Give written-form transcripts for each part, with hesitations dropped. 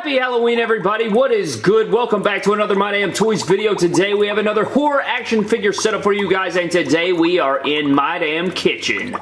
Happy Halloween, everybody. What is good? Welcome back to another My Damn Toys video. Today we have another horror action figure setup for you guys, and today we are in My Damn Kitchen.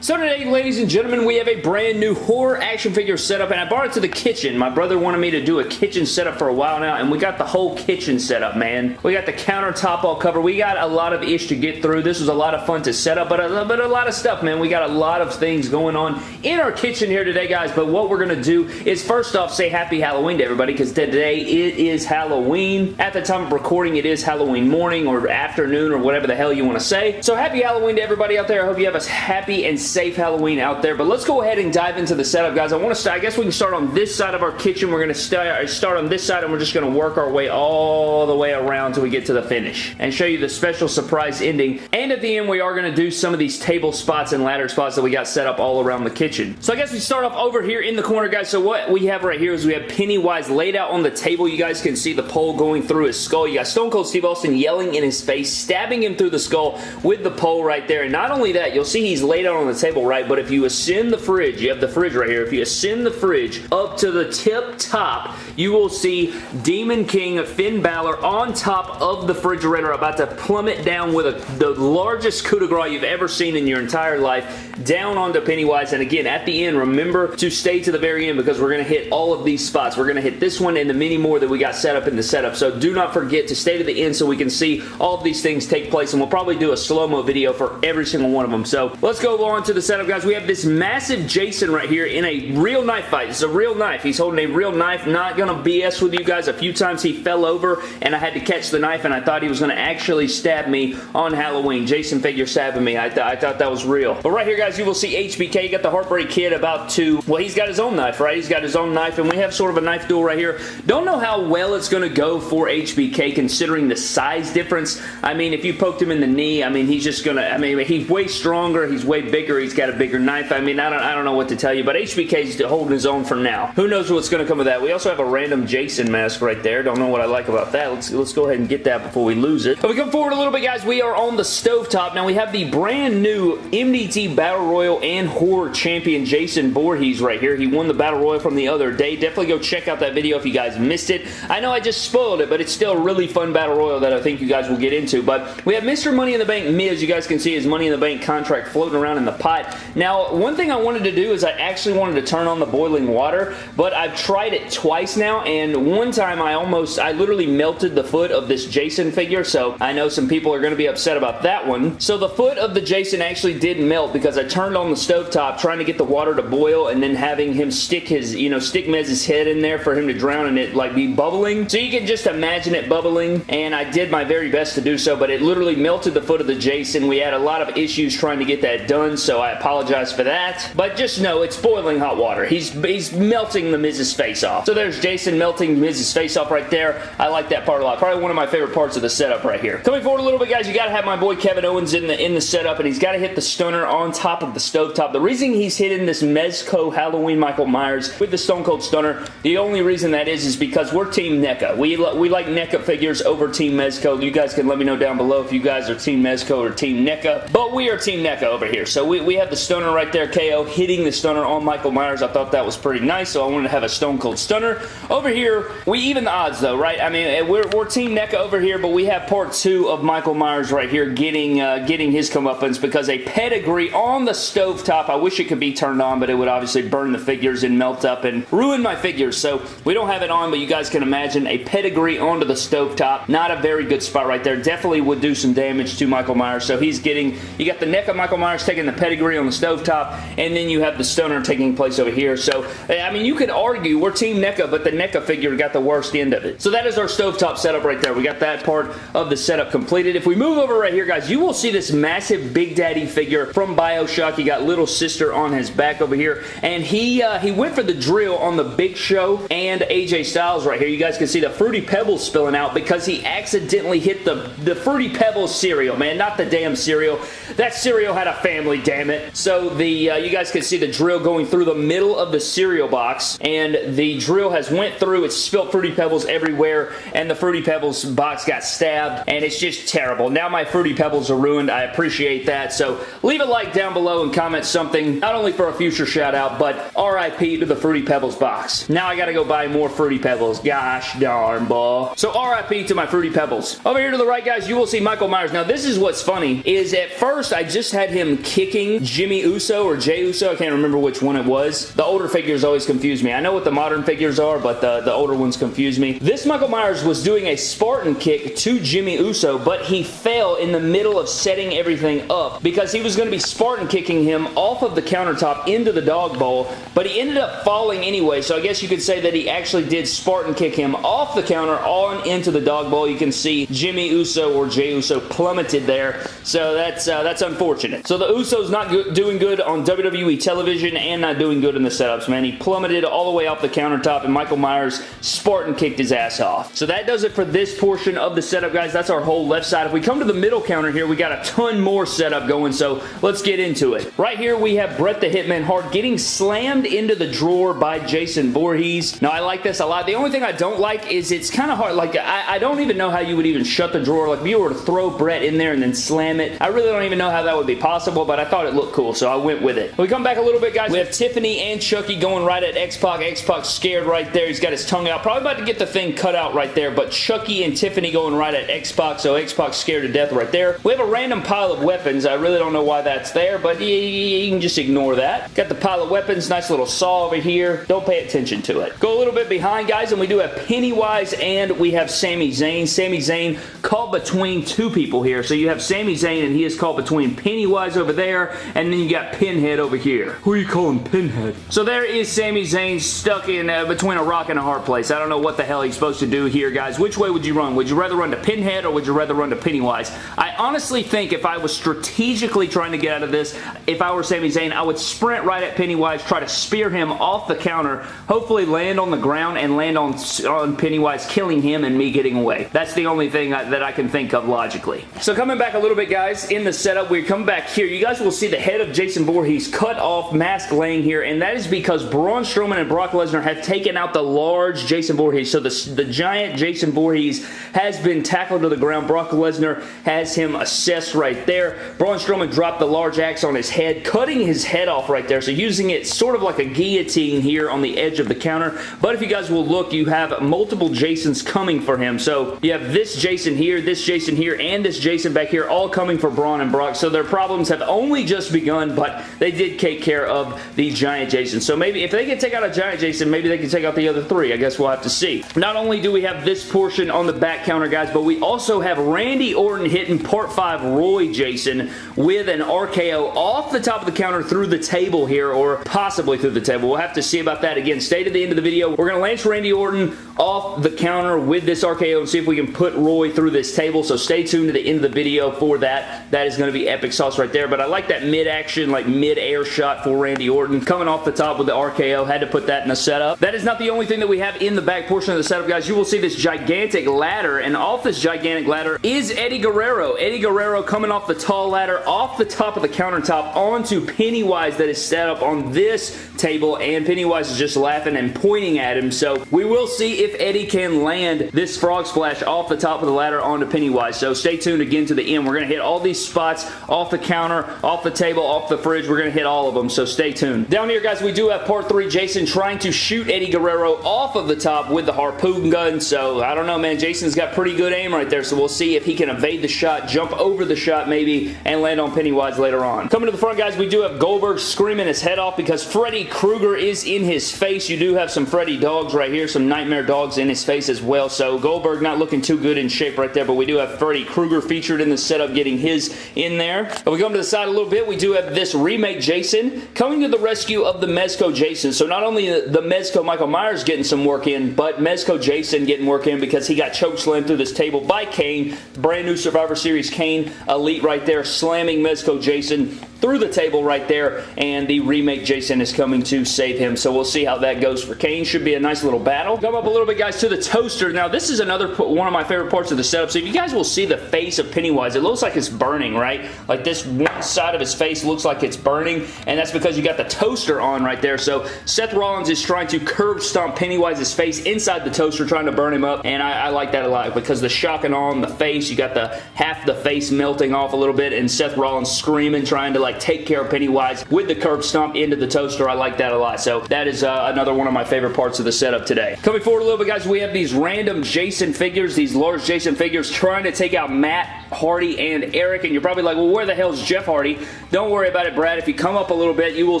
So today, ladies and gentlemen, we have a brand new horror action figure setup, and I brought it to the kitchen. My brother wanted me to do a kitchen setup for a while now, and we got the whole kitchen set up, man. We got the countertop all covered. We got a lot of ish to get through. This was a lot of fun to set up, but a lot of stuff, man. We got a lot of things going on in our kitchen here today, guys, but what we're going to do is first off say Happy Halloween to everybody, because today it is Halloween. At the time of recording, it is Halloween morning or afternoon or whatever the hell you want to say. So Happy Halloween to everybody out there. I hope you have a happy and safe Halloween out there, but let's go ahead and dive into the setup, guys. I guess we can start on this side of our kitchen. We're going to start on this side, and we're just going to work our way all the way around till we get to the finish and show you the special surprise ending. And at the end, we are going to do some of these table spots and ladder spots that we got set up all around the kitchen. So I guess we start off over here in the corner, guys. So what we have right here is we have Pennywise laid out on the table. You guys can see the pole going through his skull. You got Stone Cold Steve Austin yelling in his face, stabbing him through the skull with the pole right there. And not only that, you'll see he's laid out on the table, right? But if you ascend the fridge, you have the fridge right here. If you ascend the fridge up to the tip top, you will see Demon King Finn Balor on top of the refrigerator, about to plummet down with the largest coup de grace you've ever seen in your entire life, down onto Pennywise. And again, at the end, remember to stay to the very end, because we're going to hit all of these spots. We're going to hit this one and the many more that we got set up in the setup. So do not forget to stay to the end so we can see all of these things take place, and we'll probably do a slow-mo video for every single one of them. So let's go on to the setup, guys. We have this massive Jason right here in a real knife fight. It's a real knife. He's holding a real knife. Not gonna BS with you guys. A few times he fell over and I had to catch the knife, and I thought he was gonna actually stab me on Halloween. Jason figure stabbing me. I thought that was real. But right here, guys, you will see HBK. You got the Heartbreak Kid about to, well, he's got his own knife, right? He's got his own knife, and we have sort of a knife duel right here. Don't know how well it's gonna go for HBK considering the size difference. I mean, if you poked him in the knee, I mean, he's just gonna, I mean, he's way stronger. He's way bigger. He's got a bigger knife. I mean, I don't know what to tell you, but HBK's holding his own for now. Who knows what's going to come of that? We also have a random Jason mask right there. Don't know what I like about that. Let's go ahead and get that before we lose it. But we come forward a little bit, guys. We are on the stovetop. Now we have the brand new MDT Battle Royal and Horror Champion Jason Voorhees right here. He won the Battle Royal from the other day. Definitely go check out that video if you guys missed it. I know I just spoiled it, but it's still a really fun Battle Royal that I think you guys will get into. But we have Mr. Money in the Bank Miz. You guys can see his Money in the Bank contract floating around in the pot. Now, one thing I wanted to do is I actually wanted to turn on the boiling water, but I've tried it twice now, and one time I literally melted the foot of this Jason figure, so I know some people are going to be upset about that one. So the foot of the Jason actually did melt because I turned on the stovetop trying to get the water to boil, and then having him stick his, stick Mez's head in there for him to drown and it like be bubbling. So you can just imagine it bubbling, and I did my very best to do so, but it literally melted the foot of the Jason. We had a lot of issues trying to get that done, so I apologize for that. But just know it's boiling hot water. He's melting the Miz's face off. So there's Jason melting Miz's face off right there. I like that part a lot. Probably one of my favorite parts of the setup right here. Coming forward a little bit, guys, you gotta have my boy Kevin Owens in the setup, and he's gotta hit the stunner on top of the stovetop. The reason he's hitting this Mezco Halloween Michael Myers with the Stone Cold Stunner, the only reason that is because we're Team NECA. We like NECA figures over Team Mezco. You guys can let me know down below if you guys are Team Mezco or Team NECA, but we are Team NECA over here. So we have the stunner right there, KO, hitting the stunner on Michael Myers. I thought that was pretty nice, so I wanted to have a Stone Cold Stunner. Over here, we even the odds though, right? I mean, we're Team NECA over here, but we have part 2 of Michael Myers right here getting his comeuppance because a pedigree on the stovetop. I wish it could be turned on, but it would obviously burn the figures and melt up and ruin my figures, so we don't have it on, but you guys can imagine a pedigree onto the stovetop. Not a very good spot right there. Definitely would do some damage to Michael Myers, so he's getting, you got the NECA Michael Myers taking the pedigree on the stovetop, and then you have the stunner taking place over here. So, I mean, you could argue we're Team NECA, but the NECA figure got the worst end of it. So that is our stovetop setup right there. We got that part of the setup completed. If we move over right here, guys, you will see this massive Big Daddy figure from BioShock. He got Little Sister on his back over here, and he went for the drill on the Big Show and AJ Styles right here. You guys can see the Fruity Pebbles spilling out because he accidentally hit the Fruity Pebbles cereal, man, not the damn cereal. That cereal had a family, damn damn it. So the you guys can see the drill going through the middle of the cereal box, and the drill has went through. It's spilled Fruity Pebbles everywhere, and the Fruity Pebbles box got stabbed, and it's just terrible. Now my Fruity Pebbles are ruined. I appreciate that. So leave a like down below and comment something, not only for a future shout out, but RIP to the Fruity Pebbles box. Now I gotta go buy more Fruity Pebbles. Gosh darn, boy. So RIP to my Fruity Pebbles. Over here to the right, guys, you will see Michael Myers. Now this is what's funny, is at first I just had him kicking Jimmy Uso or Jey Uso. I can't remember which one it was. The older figures always confuse me. I know what the modern figures are, but the older ones confuse me. This Michael Myers was doing a Spartan kick to Jimmy Uso, but he fell in the middle of setting everything up because he was going to be Spartan kicking him off of the countertop into the dog bowl, but he ended up falling anyway, so I guess you could say that he actually did Spartan kick him off the counter on into the dog bowl. You can see Jimmy Uso or Jey Uso plummeted there, so that's unfortunate. So the Uso's not doing good on WWE television and not doing good in the setups, man. He plummeted all the way off the countertop, and Michael Myers Spartan kicked his ass off. So that does it for this portion of the setup, guys. That's our whole left side. If we come to the middle counter here, we got a ton more setup going, so let's get into it. Right here, we have Bret the Hitman Hart getting slammed into the drawer by Jason Voorhees. Now, I like this a lot. The only thing I don't like is it's kind of hard. Like, I don't even know how you would even shut the drawer. Like, if you were to throw Bret in there and then slam it, I really don't even know how that would be possible, but I thought it looked cool, so I went with it. We come back a little bit, guys. We have Tiffany and Chucky going right at X-Pac. X-Pac's scared right there. He's got his tongue out. Probably about to get the thing cut out right there, but Chucky and Tiffany going right at X-Pac, so X-Pac's scared to death right there. We have a random pile of weapons. I really don't know why that's there, but you can just ignore that. Got the pile of weapons. Nice little saw over here. Don't pay attention to it. Go a little bit behind, guys, and we do have Pennywise and we have Sami Zayn. Sami Zayn caught between two people here. So you have Sami Zayn and he is caught between Pennywise over there, and then you got Pinhead over here. Who are you calling Pinhead? So there is Sami Zayn stuck in between a rock and a hard place. I don't know what the hell he's supposed to do here, guys. Which way would you run? Would you rather run to Pinhead or would you rather run to Pennywise? I honestly think if I was strategically trying to get out of this, if I were Sami Zayn, I would sprint right at Pennywise, try to spear him off the counter, hopefully land on the ground and land on Pennywise, killing him and me getting away. That's the only thing that I can think of logically. So coming back a little bit, guys, in the setup, we come back here. You guys will see the head of Jason Voorhees cut off, mask laying here, and that is because Braun Strowman and Brock Lesnar have taken out the large Jason Voorhees. So the giant Jason Voorhees has been tackled to the ground. Brock Lesnar has him assessed right there. Braun Strowman dropped the large axe on his head, cutting his head off right there. So using it sort of like a guillotine here on the edge of the counter. But if you guys will look, you have multiple Jasons coming for him. So you have this Jason here, and this Jason back here, all coming for Braun and Brock. So their problems have only just begun, but they did take care of the giant Jason. So maybe if they can take out a giant Jason, maybe they can take out the other three. I guess we'll have to see. Not only do we have this portion on the back counter, guys, but we also have Randy Orton hitting Part 5 Roy Jason with an RKO off the top of the counter through the table here, or possibly through the table. We'll have to see about that. Again, stay to the end of the video. We're going to lance Randy Orton off the counter with this RKO and see if we can put Roy through this table, so stay tuned to the end of the video for that. That is going to be epic sauce right there, but I like that mid-action, like mid-air shot for Randy Orton coming off the top with the RKO. Had to put that in the setup. That is not the only thing that we have in the back portion of the setup, guys. You will see this gigantic ladder, and off this gigantic ladder is Eddie Guerrero. Eddie Guerrero coming off the tall ladder, off the top of the countertop onto Pennywise that is set up on this table, and Pennywise is just laughing and pointing at him. So we will see if Eddie can land this frog splash off the top of the ladder onto Pennywise. So stay tuned again to the end. We're going to hit all these spots off the counter, off the table, off the fridge. We're going to hit all of them, so stay tuned. Down here, guys, we do have Part 3 Jason trying to shoot Eddie Guerrero off of the top with the harpoon gun. So I don't know, man. Jason's got pretty good aim right there, so we'll see if he can evade the shot, jump over the shot maybe, and land on Pennywise later on. Coming to the front, guys, we do have Goldberg screaming his head off because Freddy Krueger is in his face. You do have some Freddy dogs right here, some nightmare dogs in his face as well. So Goldberg not looking too good in shape right there, but we do have Freddy Krueger featured in the setup, getting his in there. If we come to the side a little bit, we do have this remake Jason coming to the rescue of the Mezco Jason. So not only the Mezco Michael Myers getting some work in, but Mezco Jason getting work in because he got chokeslammed through this table by Kane. Brand new Survivor Series Kane Elite right there, slamming Mezco Jason through the table right there, and the remake Jason is coming to save him. So we'll see how that goes for Kane. Should be a nice little battle. Come up a little bit, guys, to the toaster. Now, this is another one of my favorite parts of the setup. So if you guys will see the face of Pennywise, it looks like it's burning, right? Like this one side of his face looks like it's burning, and that's because you got the toaster on right there. So Seth Rollins is trying to curb stomp Pennywise's face inside the toaster, trying to burn him up, and I like that a lot because the shock and awe on the face, you got the half the face melting off a little bit, and Seth Rollins screaming, trying to like take care of Pennywise with the curb stomp into the toaster. I like that a lot. So that is another one of my favorite parts of the setup today. Coming forward a little bit, guys, we have these random Jason figures, these large Jason figures trying to take out Matt Hardy and Eric, and you're probably like, well, where the hell is Jeff Hardy? Don't worry about it, Brad. If you come up a little bit, you will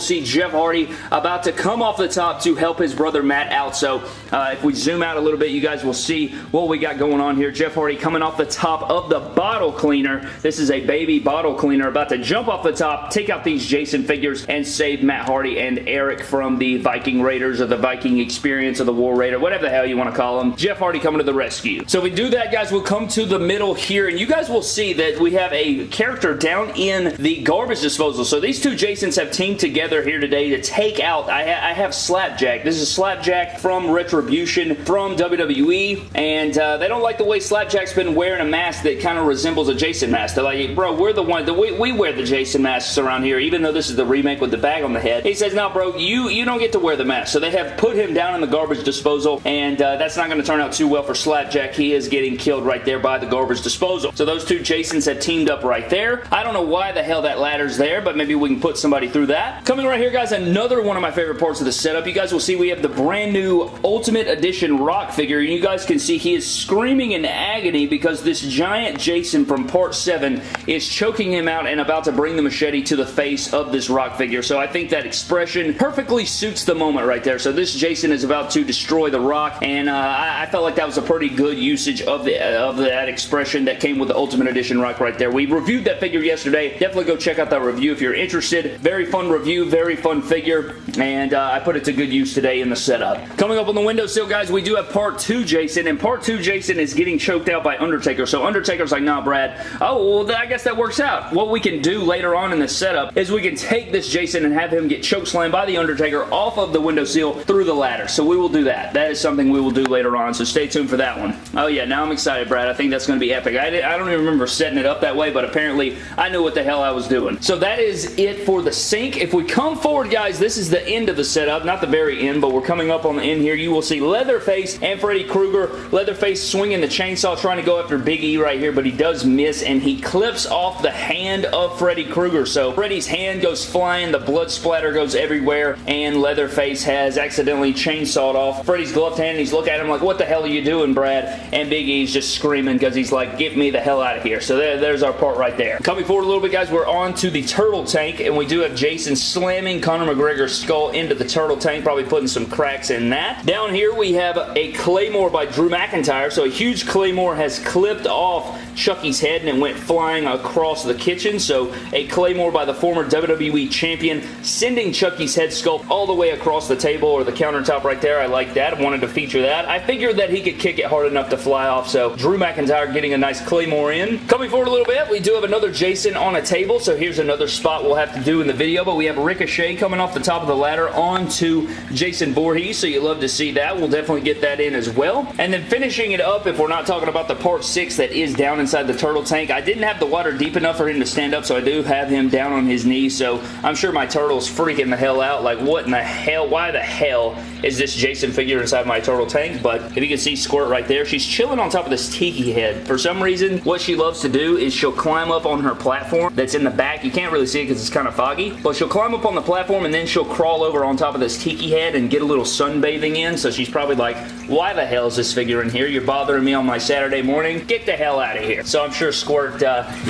see Jeff Hardy about to come off the top to help his brother Matt out. So if we zoom out a little bit, you guys will see what we got going on here. Jeff Hardy coming off the top of the bottle cleaner. This is a baby bottle cleaner about to jump off the top, take out these Jason figures, and save Matt Hardy and Eric from the Viking Raiders or the Viking Experience or the War Raider, whatever the hell you want to call them. Jeff Hardy coming to the rescue. So if we do that, guys, we'll come to the middle here, and you guys will see that we have a character down in the garbage disposal. So these two Jasons have teamed together here today to take out, I have Slapjack. This is Slapjack from Retribution from WWE, and they don't like the way Slapjack's been wearing a mask that kind of resembles a Jason mask. They're like, bro, we're the one that we wear the Jason masks around here, even though this is the remake with the bag on the head. He says, no, bro, you don't get to wear the mask. So they have put him down in the garbage disposal, and that's not going to turn out too well for Slapjack. He is getting killed right there by the garbage disposal. So those two Jasons have teamed up right there. I don't know why the hell that ladder's there, but maybe we can put somebody through that. Coming right here, guys, another one of my favorite parts of the setup. You guys will see we have the brand new Ultimate Edition Rock figure, and you guys can see he is screaming in agony because this giant Jason from Part 7 is choking him out and about to bring the machete to the face of this Rock figure. So I think that expression perfectly suits the moment right there. So this Jason is about to destroy the Rock, and I felt like that was a pretty good usage of that expression that came with the Ultimate Edition Rock right there. We reviewed that figure yesterday. Definitely go check out that review if you're interested. Very fun review, very fun figure, and I put it to good use today in the setup. Coming up on the windowsill, guys, we do have Part 2 Jason, and Part 2 Jason is getting choked out by Undertaker. So Undertaker's like, nah, Brad. Oh, well, I guess that works out. What we can do later on in the setup is we can take this Jason and have him get chokeslammed by the Undertaker off of the windowsill through the ladder. So we will do that. That is something we will do later on, so stay tuned for that one. Oh yeah, now I'm excited, Brad. I think that's going to be epic. I don't even remember setting it up that way, but apparently I knew what the hell I was doing. So that is it for the sink. If we come forward, guys, this is the end of the setup. Not the very end, but we're coming up on the end here. You will see Leatherface and Freddy Krueger. Leatherface swinging the chainsaw, trying to go after Big E right here, but he does miss, and he clips off the hand of Freddy Krueger. So Freddy's hand goes flying, the blood splatter goes everywhere, and Leatherface has accidentally chainsawed off Freddy's gloved hand, and he's looking at him like, what the hell are you doing, Brad? And Big E's just screaming because he's like, get me the hell out of here. So there's our part right there. Coming forward a little bit, guys, we're on to the turtle tank, and we do have Jason slamming Conor McGregor's skull into the turtle tank, probably putting some cracks in that. Down here we have a Claymore by Drew McIntyre. So a huge Claymore has clipped off Chucky's head and it went flying across the kitchen. So a Claymore by the former WWE Champion, sending Chucky's head sculpt all the way across the table or the countertop right there. I like that. I wanted to feature that. I figured that he could kick it hard enough to fly off, so Drew McIntyre getting a nice Claymore in. Coming forward a little bit, we do have another Jason on a table, so here's another spot we'll have to do in the video, but we have Ricochet coming off the top of the ladder onto Jason Voorhees, so you love to see that. We'll definitely get that in as well. And then finishing it up, if we're not talking about the Part 6 that is down inside the turtle tank, I didn't have the water deep enough for him to stand up, so I do have him down on his knees, so I'm sure my turtle's freaking the hell out, like what in the hell, why the hell is this Jason figure inside my turtle tank? But if you can see Squirt right there, she's chilling on top of this tiki head. For some reason, what she loves to do is she'll climb up on her platform that's in the back. You can't really see it because it's kind of foggy, but she'll climb up on the platform and then she'll crawl over on top of this tiki head and get a little sunbathing in. So she's probably like, why the hell is this figure in here? You're bothering me on my Saturday morning. Get the hell out of here. So I'm sure Squirt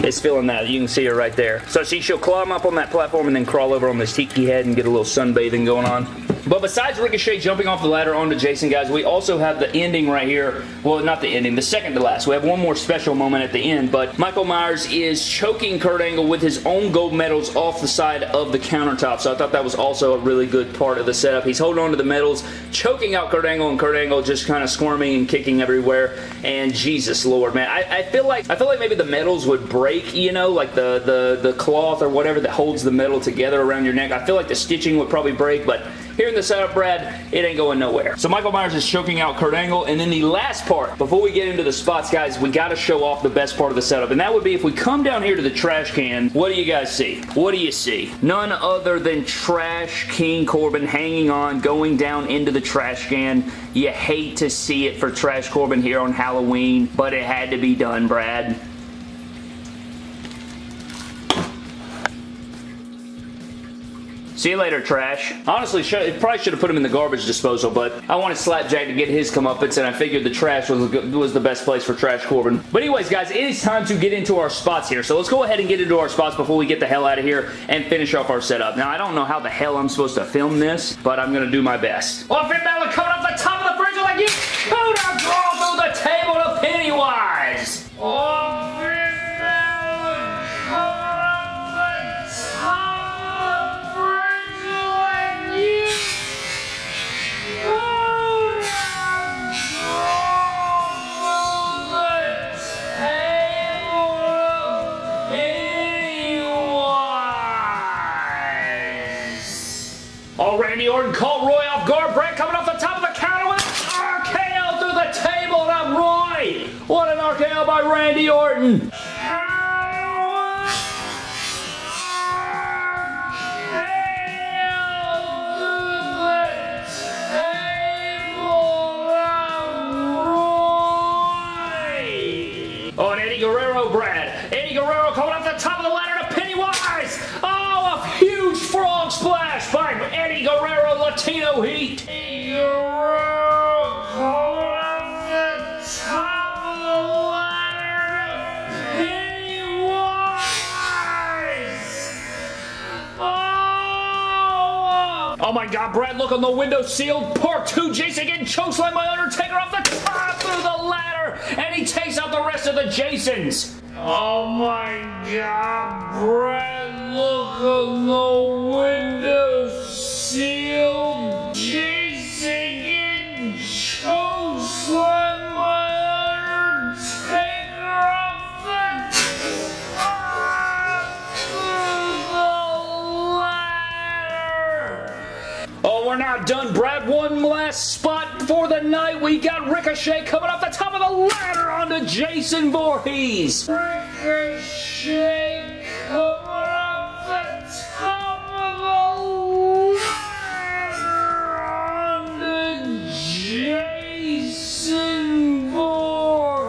is feeling that. You can see her right there. So see, she'll climb up on that platform and then crawl over on this tiki head and get a little sunbathing going on. But besides Ricochet jumping off the ladder onto Jason, guys, we also have the ending right here. Well, not the ending, the second to last. We have one more special moment at the end, but Michael Myers is choking Kurt Angle with his own gold medals off the side of the countertop. So I thought that was also a really good part of the setup. He's holding on to the medals, choking out Kurt Angle, and Kurt Angle just kind of squirming and kicking everywhere. And Jesus Lord, man, I feel like maybe the medals would break, you know, like the cloth or whatever that holds the metal together around your neck. I feel like the stitching would probably break, but here in the setup, Brad, it ain't going nowhere. So Michael Myers is choking out Kurt Angle, and then the last part, before we get into the spots, guys, we got to show off the best part of the setup, and that would be if we come down here to the trash can, what do you guys see? What do you see? None other than Trash King Corbin hanging on, going down into the trash can. You hate to see it for Trash Corbin here on Halloween, but it had to be done, Brad. See you later, Trash. Honestly, probably should have put him in the garbage disposal, but I wanted Slapjack to get his comeuppance, and I figured the trash was the best place for Trash Corbin. But anyways, guys, it is time to get into our spots here. So let's go ahead and get into our spots before we get the hell out of here and finish off our setup. Now, I don't know how the hell I'm supposed to film this, but I'm going to do my best. Well, Finn Balor coming off the top of the bridge like you could have drawn through the table to Pennywise. Oh, Randy Orton caught Roy off guard. Brad coming off the top of the counter with an RKO through the table. And I'm Roy. What an RKO by Randy Orton. Oh, and Eddie Guerrero, Brad. Eddie Guerrero coming off the top of the ladder to Pennywise. Oh, a huge frog splash by Eddie Guerrero, Latino Heat. Eddie Guerrero coming off the top of the ladder to Pennywise. Oh my God, Brad, look on the window sealed. Part 2, Jason getting chokeslammed by Undertaker off the top through the ladder, and he takes out the rest of the Jasons. Oh my God, Brad, look on the window sealed. Jason getting chokeslammed by Undertaker off the top through the ladder. Oh, we're not done, Brad. One last spot for the night. We got Ricochet coming off the top of the ladder onto Jason Voorhees. Ricochet coming off the top of the ladder onto Jason Voorhees.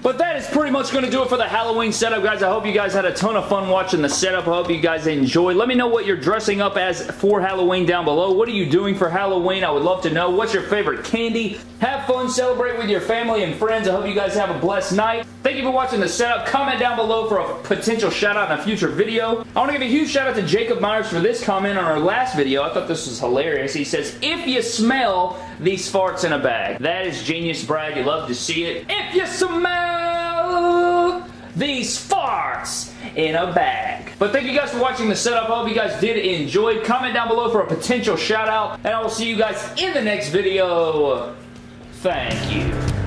But that is pretty much going to do it for the Halloween setup, guys. I hope you guys had a ton of fun watching the setup. I hope you guys enjoyed. Let me know what you're dressing up as for Halloween down below. What are you doing for Halloween? I would love to know. What's your favorite candy? Have fun, celebrate with your family and friends. I hope you guys have a blessed night. Thank you for watching the setup. Comment down below for a potential shout out in a future video. I want to give a huge shout out to Jacob Myers for this comment on our last video. I thought this was hilarious. He says, if you smell these farts in a bag. That is genius, Brad. You love to see it. If you smell these farts in a bag. But thank you guys for watching the setup. I hope you guys did enjoy. Comment down below for a potential shout out. And I will see you guys in the next video. Thank you.